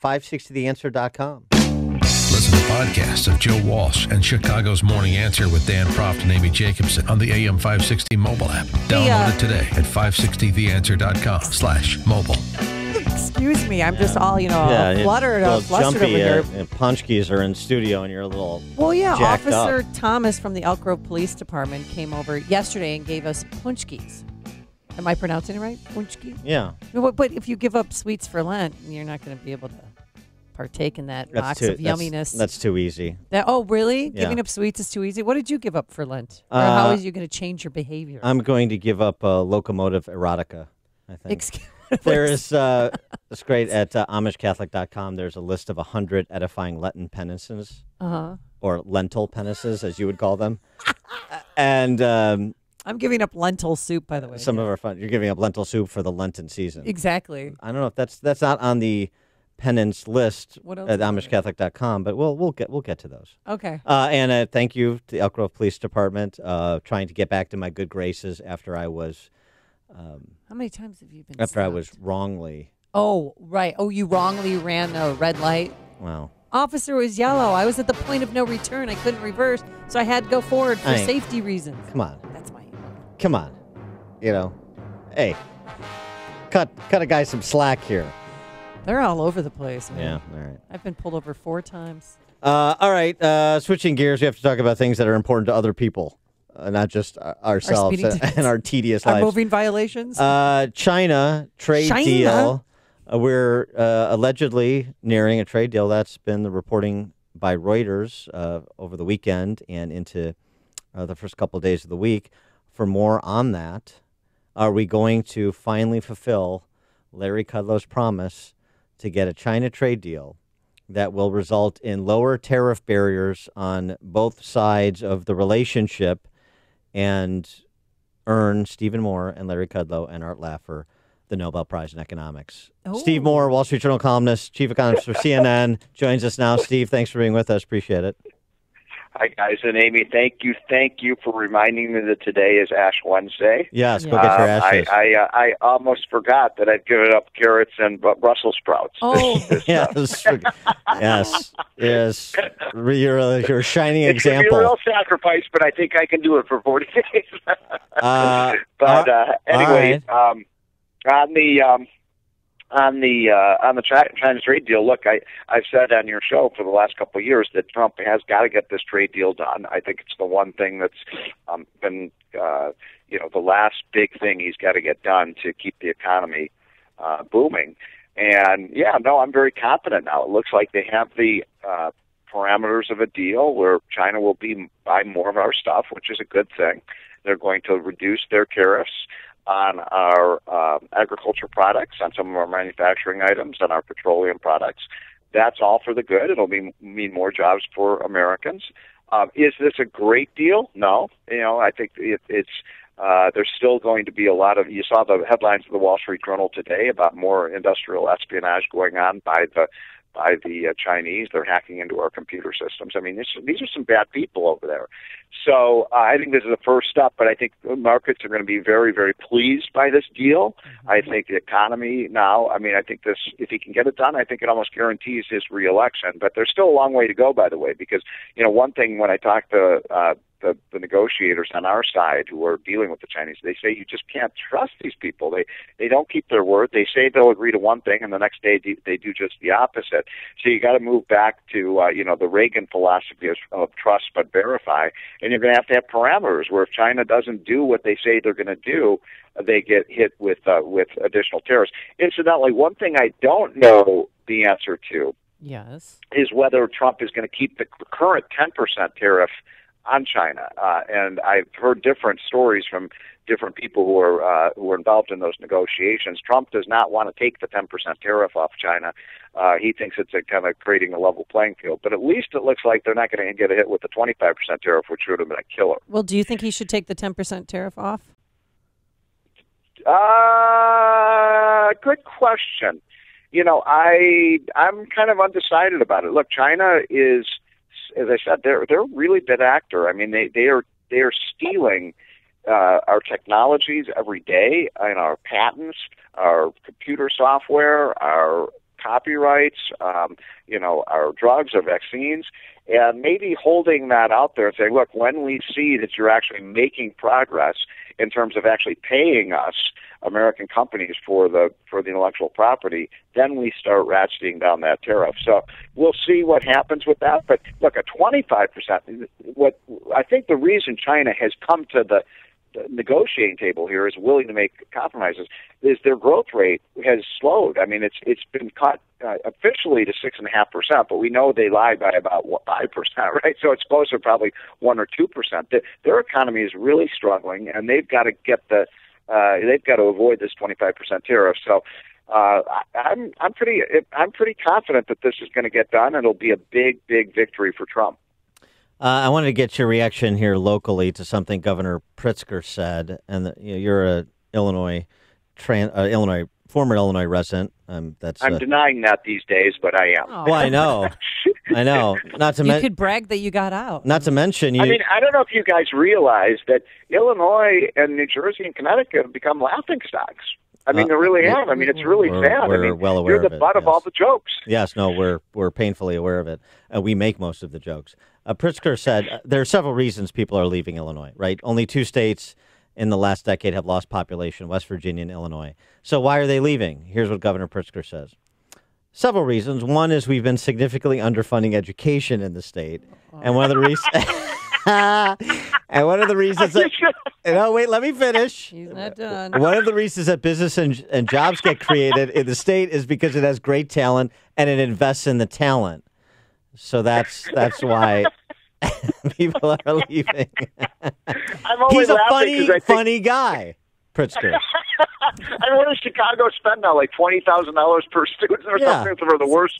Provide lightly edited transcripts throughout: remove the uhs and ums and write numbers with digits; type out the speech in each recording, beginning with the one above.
560theanswer.com. Listen to podcasts of Joe Walsh and Chicago's Morning Answer with Dan Proft and Amy Jacobson on the AM 560 mobile app. Download it today at 560theanswer.com/mobile. Excuse me, I'm just all, fluttered jumpy, over here. Punchkis are in studio and you're a little jacked Officer up. Thomas from the Elk Grove Police Department came over yesterday and gave us punchkis. Am I pronouncing it right? Punchki? Yeah. But if you give up sweets for Lent, you're not going to be able to partake in that box of yumminess. That's too easy. Oh, really? Yeah. Giving up sweets is too easy? What did you give up for Lent? Or how is you going to change your behavior? I'm going to give up locomotive erotica, I think. Excuse There is, it's great, at AmishCatholic.com, there's a list of 100 edifying Lenten penances, or lentil penances, as you would call them. And I'm giving up lentil soup, by the way. Some of our fun. You're giving up lentil soup for the Lenten season. Exactly. I don't know if that's not on the penance list at AmishCatholic.com, but we'll get to those. Okay. And thank you to the Elk Grove Police Department, trying to get back to my good graces after I was. How many times have you been? After stopped? I was wrongly. Oh, right. Oh, you wrongly ran a red light. Wow. Officer was yellow. I was at the point of no return. I couldn't reverse, so I had to go forward for safety reasons. Come on. That's why. Come on. Hey, cut a guy some slack here. They're all over the place, man. Yeah, all right. I've been pulled over 4 times. All right, switching gears, we have to talk about things that are important to other people, not just ourselves and our tedious lives. Our moving violations? China trade deal. We're allegedly nearing a trade deal. That's been the reporting by Reuters over the weekend and into the first couple of days of the week. For more on that, are we going to finally fulfill Larry Kudlow's promise to get a China trade deal that will result in lower tariff barriers on both sides of the relationship and earn Stephen Moore and Larry Kudlow and Art Laffer the Nobel Prize in Economics? Oh. Steve Moore, Wall Street Journal columnist, chief economist for CNN, joins us now. Steve, thanks for being with us. Appreciate it. Hi, guys. And Amy, thank you for reminding me that today is Ash Wednesday. Yes, go get your ashes. I almost forgot that I'd given up carrots and Brussels sprouts. Oh, yes. Yes. You're a shining example. It's a real sacrifice, but I think I can do it for 40 days. Anyway, right. On the China trade deal, look, I've said on your show for the last couple of years that Trump has got to get this trade deal done. I think it's the one thing that's been, the last big thing he's got to get done to keep the economy booming. And I'm very confident now. It looks like they have the parameters of a deal where China will buy more of our stuff, which is a good thing. They're going to reduce their tariffs on our agriculture products, on some of our manufacturing items, on our petroleum products. That's all for the good. It'll mean more jobs for Americans. Is this a great deal? No. I think it's there's still going to be a lot of. You saw the headlines of the Wall Street Journal today about more industrial espionage going on by the Chinese. They're hacking into our computer systems. I mean, these are some bad people over there. So I think this is the first step, but I think the markets are going to be very, very pleased by this deal. Mm-hmm. I think the economy now, I think this, if he can get it done, I think it almost guarantees his reelection. But there's still a long way to go, by the way, because, one thing when I talk to the negotiators on our side who are dealing with the Chinese, they say you just can't trust these people. They don't keep their word. They say they'll agree to one thing, and the next day they do just the opposite. So you got to move back to the Reagan philosophy of trust but verify, and you're going to have parameters where if China doesn't do what they say they're going to do, they get hit with additional tariffs. Incidentally, one thing I don't know the answer to is whether Trump is going to keep the current 10% tariff on China, and I've heard different stories from different people who are involved in those negotiations. Trump does not want to take the 10% tariff off China. He thinks it's kind of creating a level playing field. But at least it looks like they're not going to get a hit with the 25% tariff, which would have been a killer. Well, do you think he should take the 10% tariff off? Good question. I'm kind of undecided about it. Look, China is, as I said, they're a really big actor. I mean, they are stealing our technologies every day, and our patents, our computer software, our copyrights, our drugs, our vaccines, and maybe holding that out there and saying, look, when we see that you're actually making progress in terms of actually paying us, American companies, for the intellectual property, then we start ratcheting down that tariff. So we'll see what happens with that. But look, a 25%. What I think the reason China has come to the negotiating table here, is willing to make compromises, is their growth rate has slowed. I mean, it's been cut officially to 6.5%, but we know they lied by about 5%, right? So it's closer, probably 1 or 2%. Their economy is really struggling, and they've got to they've got to avoid this 25% tariff. So I'm pretty confident that this is going to get done, and it'll be a big victory for Trump. I wanted to get your reaction here locally to something Governor Pritzker said, and you're a former Illinois resident. I'm denying that these days, but I am. Oh. Well, I know. Not to you could brag that you got out. Not to mention you. I mean, I don't know if you guys realize that Illinois and New Jersey and Connecticut have become laughingstocks. I mean, they really have. I mean, it's really sad. We're well aware you're the of it, butt of all the jokes. Yes, no, we're painfully aware of it. We make most of the jokes. Pritzker said there are several reasons people are leaving Illinois, right? Only 2 states in the last decade have lost population, West Virginia and Illinois. So why are they leaving? Here's what Governor Pritzker says. Several reasons. One is we've been significantly underfunding education in the state. And one of the reasons... and one of the reasons that... No, wait, let me finish. He's not done. One of the reasons that business and jobs get created in the state is because it has great talent and it invests in the talent. So that's why people are leaving. He's a funny guy, Pritzker. I mean, what does Chicago spend now? Like $20,000 per student or something for the worst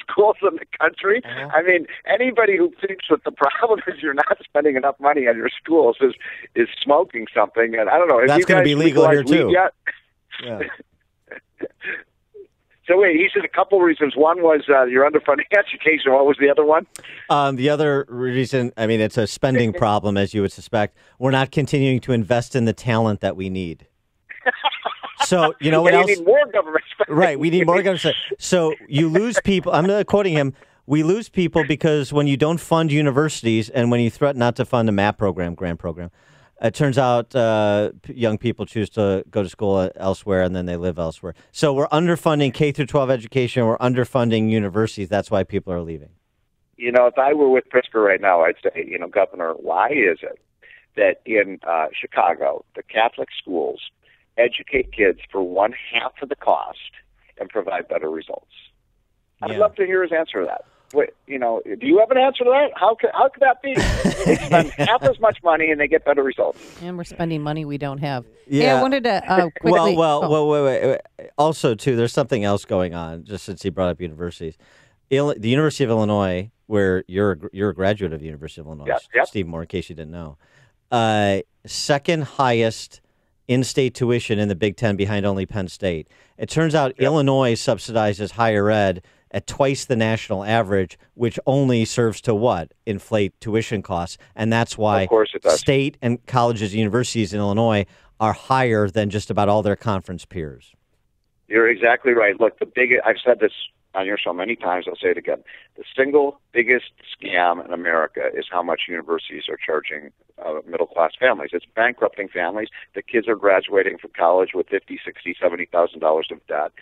schools in the country? Uh-huh. I mean, anybody who thinks that the problem is you're not spending enough money on your schools is smoking something. And I don't know. That's going to be legal here too. Yet? Yeah. So wait, he said a couple reasons. One was you're underfunding education. What was the other one? The other reason, I mean, it's a spending problem, as you would suspect. We're not continuing to invest in the talent that we need. So, you know what else? We need more government spending. Right, we need more government spending. So you lose people. I'm quoting him. We lose people because when you don't fund universities and when you threaten not to fund a MAP program, grant program, it turns out young people choose to go to school elsewhere and then they live elsewhere. So we're underfunding K through 12 education. We're underfunding universities. That's why people are leaving. You know, if I were with Pritzker right now, I'd say, Governor, why is it that in Chicago, the Catholic schools educate kids for 1/2 of the cost and provide better results? I'd love to hear his answer to that. Wait, do you have an answer to that? How could that be? They spend half as much money and they get better results. And we're spending money we don't have. Yeah. Hey, I wanted to quickly... Wait. Also, too, there's something else going on, just since he brought up universities. The University of Illinois, where you're a graduate of the University of Illinois, yep. Steve Moore, in case you didn't know, second highest in-state tuition in the Big Ten behind only Penn State. It turns out Illinois subsidizes higher ed at twice the national average, which only serves to what? Inflate tuition costs. And that's why state and colleges and universities in Illinois are higher than just about all their conference peers. You're exactly right. Look, I've said this on your show many times, I'll say it again. The single biggest scam in America is how much universities are charging middle-class families. It's bankrupting families. The kids are graduating from college with $50,000, $60,000, $70,000 of debt.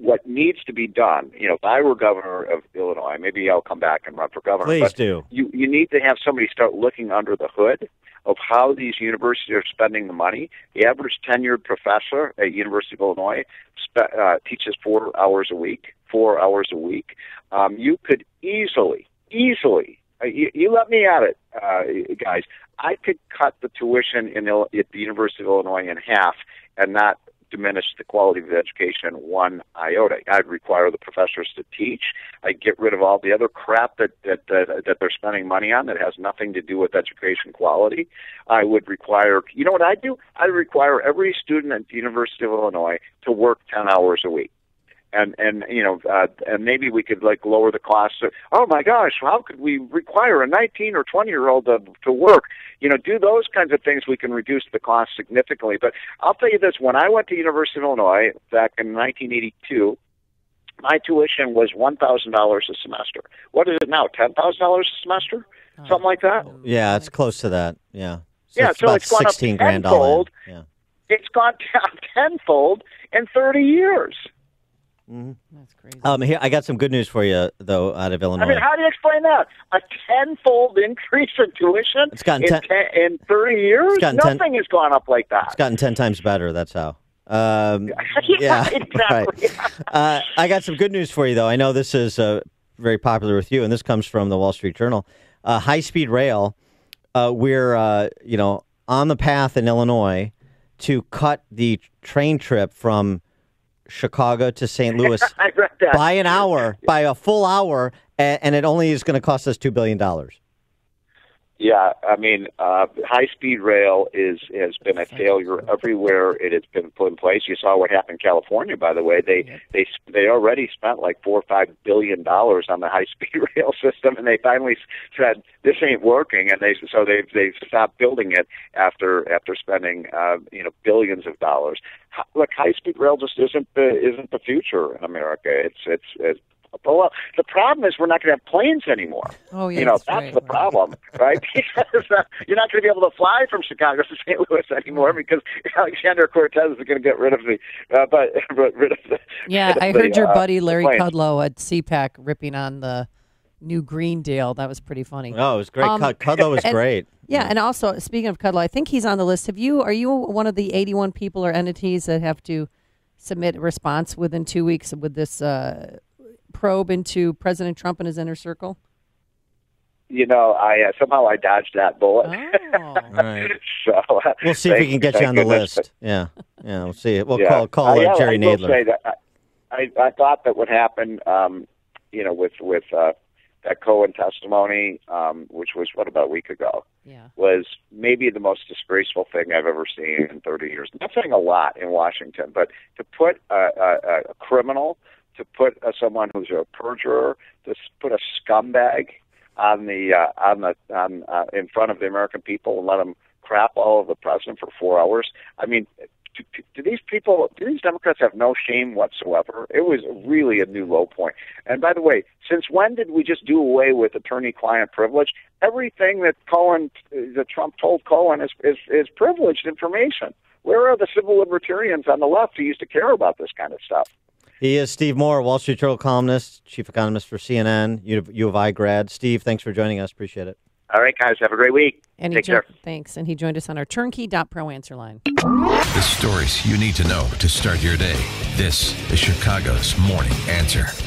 What needs to be done, if I were governor of Illinois, maybe I'll come back and run for governor. Please do. You need to have somebody start looking under the hood of how these universities are spending the money. The average tenured professor at University of Illinois teaches 4 hours a week. 4 hours a week. You could easily, you let me at it, guys. I could cut the tuition at the University of Illinois in half and not diminish the quality of the education one iota. I'd require the professors to teach. I'd get rid of all the other crap that they're spending money on that has nothing to do with education quality. I would require, you know what I'd do? I'd require every student at the University of Illinois to work 10 hours a week. And maybe we could lower the cost. Oh my gosh, how could we require a 19 or 20-year-old to work? Do those kinds of things. We can reduce the cost significantly. But I'll tell you this: when I went to University of Illinois back in 1982, my tuition was $1,000 a semester. What is it now? $10,000 a semester? Something like that? Yeah, it's close to that. Yeah. So it's about it's gone 16 up grand tenfold. all in. Yeah. It's gone down tenfold in 30 years. That's crazy. Here, I got some good news for you, though, out of Illinois. I mean, how do you explain that? A tenfold increase in tuition in 30 years? Nothing has gone up like that. It's gotten 10 times better, that's how. Yeah, exactly. Right. I got some good news for you, though. I know this is very popular with you, and this comes from the Wall Street Journal. HighSpeed Rail, we're on the path in Illinois to cut the train trip from Chicago to St. Louis I read that. by a full hour, and it only is going to cost us $2 billion. Yeah, I mean, high-speed rail has been a failure everywhere it has been put in place. You saw what happened in California, by the way. They already spent like $4 or $5 billion on the high-speed rail system, and they finally said this ain't working, and they stopped building it after spending billions of dollars. Look, high-speed rail just isn't the future in America. It's well, the problem is we're not going to have planes anymore. Oh, yeah, that's the problem, right? Because you're not going to be able to fly from Chicago to St. Louis anymore because Alexander Cortez is going to get rid of the. Yeah, I heard your buddy Larry Kudlow at CPAC ripping on the new Green Deal. That was pretty funny. Oh, it was great. Kudlow was great. Yeah, and also speaking of Kudlow, I think he's on the list. Are you one of the 81 people or entities that have to submit a response within 2 weeks with this? Probe into President Trump and his inner circle? I somehow I dodged that bullet. Oh. Right. So we'll see if we can get you on the list. Yeah, we'll see. We'll call Jerry Nadler. Say that I thought that what happened, with that Cohen testimony, which was about a week ago, was maybe the most disgraceful thing I've ever seen in 30 years. I'm not saying a lot in Washington, but to put a criminal, to put someone who's a perjurer, to put a scumbag in front of the American people and let them crap all over the president for 4 hours. I mean, do these Democrats have no shame whatsoever? It was really a new low point. And by the way, since when did we just do away with attorney-client privilege? Everything that Trump told Cohen is privileged information. Where are the civil libertarians on the left who used to care about this kind of stuff? He is Steve Moore, Wall Street Journal columnist, chief economist for CNN, U of I grad. Steve, thanks for joining us. Appreciate it. All right, guys. Have a great week. And Take care. Thanks. And he joined us on our turnkey.pro answer line. The stories you need to know to start your day. This is Chicago's Morning Answer.